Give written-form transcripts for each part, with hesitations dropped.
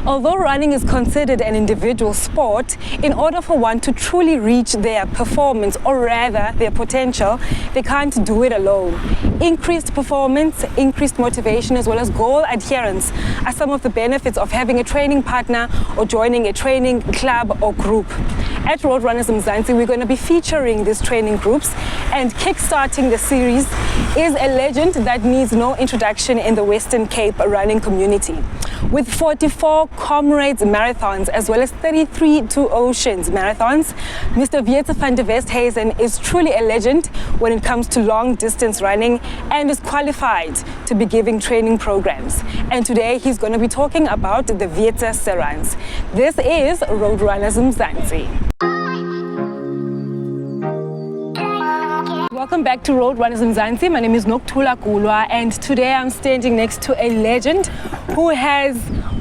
Although running is considered an individual sport, in order for one to truly reach their performance, or rather their potential, they can't do it alone. Increased performance, increased motivation, as well as goal adherence are some of the benefits of having a training partner or joining a training club or group. At Road Runners Mzansi, we're going to be featuring these training groups, and kick-starting the series is a legend that needs no introduction in the Western Cape running community. With 44 Comrades marathons as well as 33 Two Oceans marathons, Mr. Wietse van der Westhuizen is truly a legend when it comes to long distance running and is qualified to be giving training programs. And today he's going to be talking about the Wietse runs. This is Road Runners Mzansi. Welcome back to Road Runners Mzansi. My name is Nokuthula Kulwa, and today I'm standing next to a legend who has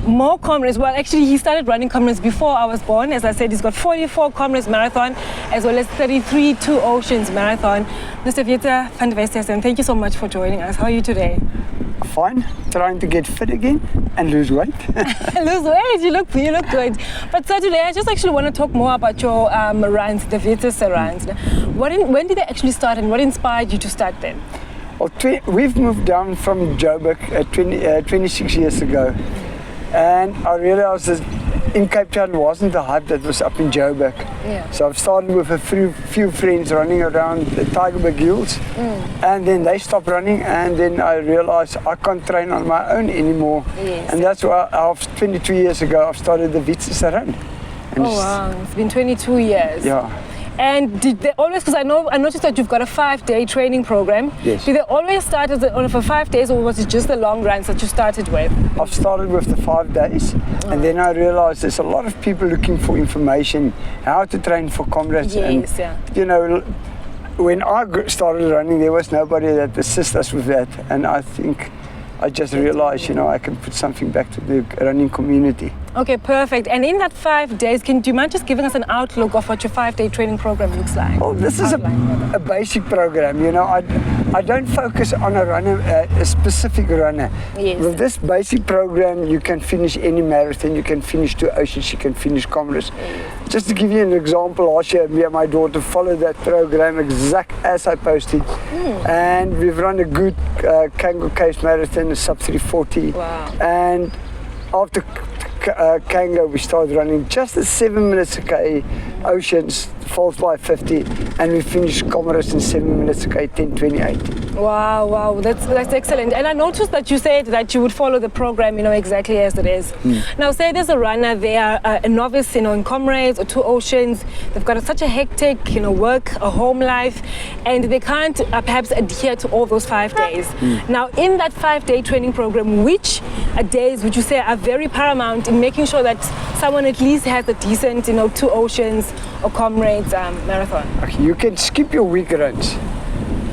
more Comrades. Well, actually, he started running Comrades before I was born. As I said, he's got 44 Comrades marathon as well as 33 Two Oceans marathon. Mr. Wietse van der Westhuizen, thank you so much for joining us. How are you today? Fine, trying to get fit again and lose weight. Lose weight, you look good. But so today, I just actually want to talk more about your runs, the Wietse runs. When did they actually start, and what inspired you to start them? Well, we've moved down from Joburg 26 years ago, and I realized that in Cape Town wasn't the hype that was up in Joburg. Yeah. So I've started with a few friends running around the Tigerberg Hills, and then they stopped running, and then I realized I can't train on my own anymore. Yes. And that's why 22 years ago I've started the Wietse run. And oh wow, it's been 22 years. Yeah. And did they always, because I noticed that you've got a 5-day training program. Yes. Did they always start for 5 days, or was it just the long runs that you started with? I've started with the 5 days, and then I realized there's a lot of people looking for information, how to train for Comrades. Yes, and, yeah. you know, when I started running, there was nobody that assisted us with that, and I think I just realized, you know, I can put something back to the running community. Okay, perfect. And in that 5 days, do you mind just giving us an outlook of what your 5-day training program looks like? Well, this is a basic program, you know. I don't focus on a runner, a specific runner. Yes. With this basic program, you can finish any marathon, you can finish Two Oceans, you can finish Comrades. Yes. Just to give you an example, last year, me and my daughter followed that program exact as I posted. And we've run a good Kango Case Marathon, a sub 340. Wow. And after Kango, we started running just at 7 minutes a K, Oceans falls by 50, and we finished Comrades in 7 minutes a K, 10:28. Wow, that's excellent. And I noticed that you said that you would follow the program, you know, exactly as it is. Now, say there's a runner, they are a novice, you know, in Comrades or Two Oceans. They've got such a hectic, you know, work, a home life, and they can't perhaps adhere to all those 5 days. Now, in that 5-day training program, which days would you say are very paramount in making sure that someone at least has a decent, you know, Two Oceans or Comrades marathon? Okay, you can skip your week runs,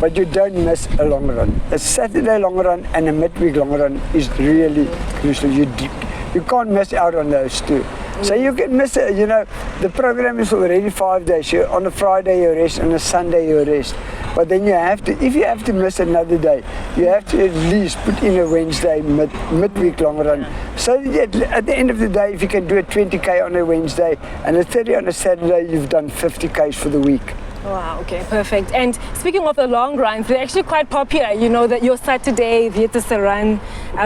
but you don't miss a long run. A Saturday long run and a midweek long run is really crucial. You can't miss out on those two. So you can miss it, you know, the program is already 5 days. On a Friday you rest, on a Sunday you rest. But then you have to, if you have to miss another day, you have to at least put in a Wednesday midweek long run. So that at the end of the day, if you can do a 20K on a Wednesday and a 30 on a Saturday, you've done 50Ks for the week. Wow, okay, perfect. And speaking of the long runs, they're actually quite popular, you know, that your Saturday Wietse run,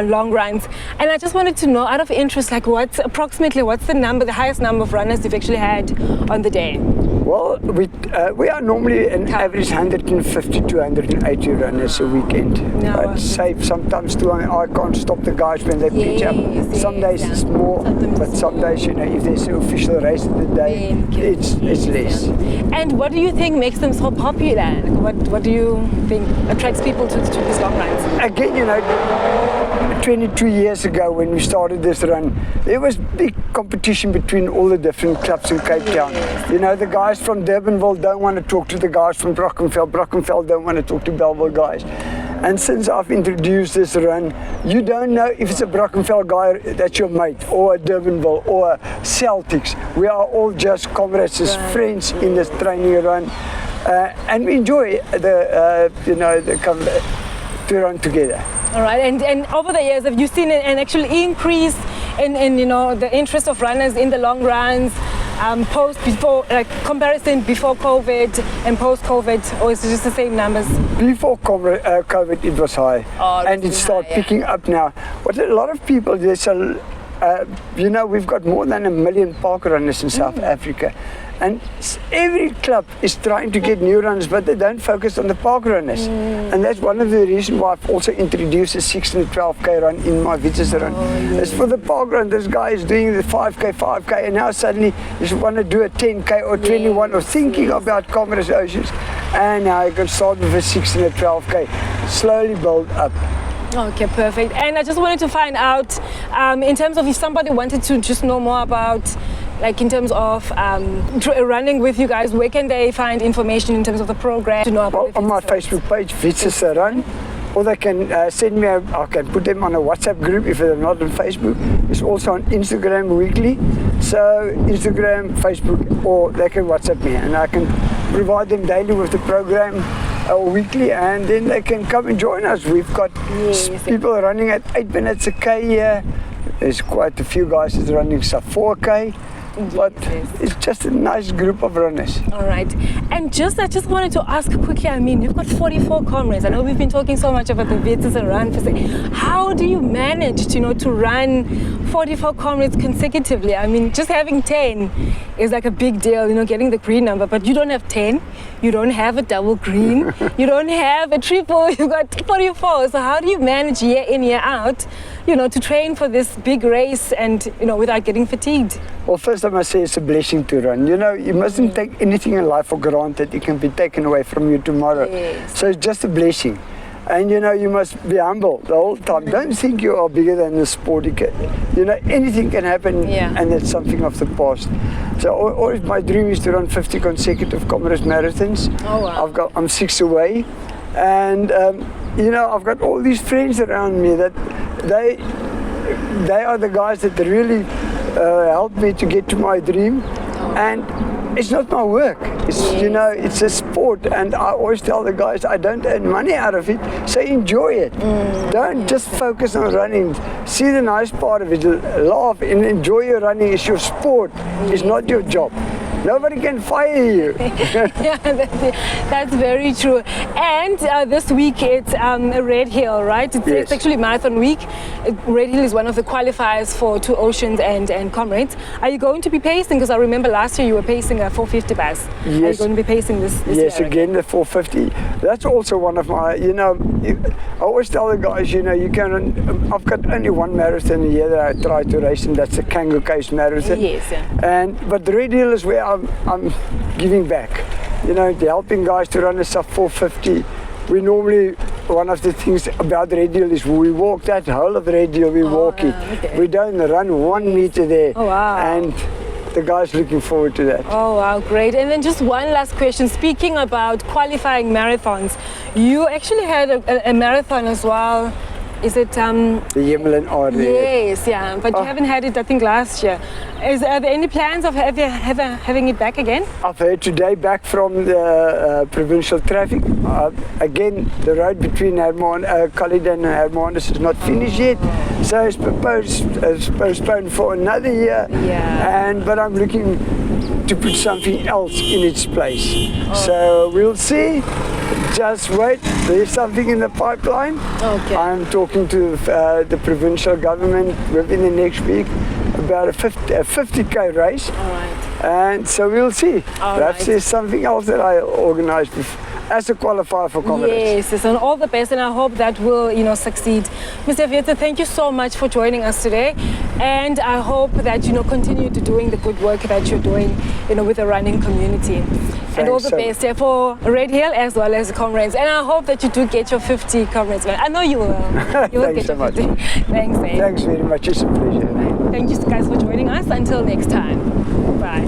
long runs. And I just wanted to know, out of interest, like what's the highest number of runners you've actually had on the day? Well, we are normally an average 150 to 180 runners a weekend. No, I'd say sometimes too, I can't stop the guys when they pitch up. Some days it's more, but some days, you know, if there's an official race of the day, it's less. And what do you think makes them so popular? What do you think attracts people to these long runs? Again, you know, 22 years ago when we started this run, there was big competition between all the different clubs in Cape Town. You know, the guys from Durbanville don't want to talk to the guys from Brockenfell. Brockenfell don't want to talk to Bellville guys. And since I've introduced this run, you don't know if it's a Brockenfell guy that's your mate, or a Durbanville, or a Celtics. We are all just comrades, as friends in this training run, and we enjoy to run together. All right, and over the years, have you seen an actual increase in you know, the interest of runners in the long runs, comparison before COVID and post COVID, or is it just the same numbers? Before COVID, it was high, and it started picking up now. What a lot of people, you know, we've got more than 1 million park runners in South Africa, and every club is trying to get new runners, but they don't focus on the park runners. And that's one of the reasons why I've also introduced a 6 and a 12K run in my Wietse run. It's for the park run. This guy is doing the 5K, and now suddenly he want to do a 10K or 21 or thinking about Comrades Oceans. And now I can start with a 6 and a 12K, slowly build up. Okay, perfect. And I just wanted to find out, in terms of if somebody wanted to just know more about, like in terms of running with you guys, where can they find information in terms of the program? To know about on my Facebook page, Wietse Run, or they can send me, I can put them on a WhatsApp group if they're not on Facebook. It's also on Instagram weekly. So Instagram, Facebook, or they can WhatsApp me, and I can provide them daily with the program. Weekly, and then they can come and join us. We've got people running at 8 minutes a K here. There's quite a few guys that's running sub 4K, but it's just a nice group of runners. All right, and I just wanted to ask quickly, I mean, you've got 44 comrades. I know we've been talking so much about the Wietse run. How do you manage to, you know, to run 44 comrades consecutively? I mean, just having 10 is like a big deal, you know, getting the green number, but you don't have 10, you don't have a double green, you don't have a triple, you've got 44. So how do you manage year in, year out, you know, to train for this big race and, you know, without getting fatigued? Well, first I must say it's a blessing to run. You know, you mustn't take anything in life for granted. It can be taken away from you tomorrow. So it's just a blessing. And you know, you must be humble the whole time. Don't think you are bigger than the sport. You know, anything can happen, and it's something of the past. So always my dream is to run 50 consecutive Comrades marathons. Oh, wow. I'm 6 away, and you know, I've got all these friends around me that they are the guys that really helped me to get to my dream. And it's not my work. It's, you know, it's a sport, and I always tell the guys I don't earn money out of it, so enjoy it. Don't just focus on running. See the nice part of it, laugh and enjoy your running. It's your sport, it's not your job. Nobody can fire you. Yeah, that's very true. And this week it's a Red Hill, right? It's actually Marathon Week. Red Hill is one of the qualifiers for Two Oceans and Comrades. Are you going to be pacing? Because I remember last year you were pacing a 450 bus. Yes. Are you going to be pacing this year? Yes, again the 450. That's also one of my, you know, I always tell the guys, you know, you can, I've got only one marathon a year that I try to race, and that's the Kangaroo Case Marathon. Yes. But the Red Hill is where I'm giving back, you know, helping guys to run a sub 450. We normally, one of the things about the Red Hill is we walk that whole of the Red Hill, we walk it. Okay. We don't run 1 meter there. Oh, wow. And the guys looking forward to that. Oh, wow, great. And then just one last question. Speaking about qualifying marathons, you actually had a marathon as well. Is it the Yemelin Orde? Yes, yeah, but you haven't had it, I think, last year. Are there any plans of having it back again? I've heard today back from the provincial traffic. Again, the road between Caledon and Hermanus is not finished yet, so it's postponed for another year. Yeah. But I'm looking to put something else in its place. So we'll see. Just wait, there's something in the pipeline. Okay. I'm talking to the provincial government within the next week about a 50K race. All right. And so we'll see. Perhaps there's something else that I organize as a qualifier for Comrades. Yes, and all the best, and I hope that will, you know, succeed. Mr. Wietse, thank you so much for joining us today, and I hope that, you know, continue to doing the good work that you're doing, you know, with the running community. Thanks, and all the best for Red Hill as well as Comrades, and I hope that you do get your 50 Comrades. I know you will. You will get your 50. Thanks, man. Thanks very much. It's a pleasure. Thank you guys for joining us. Until next time. Bye.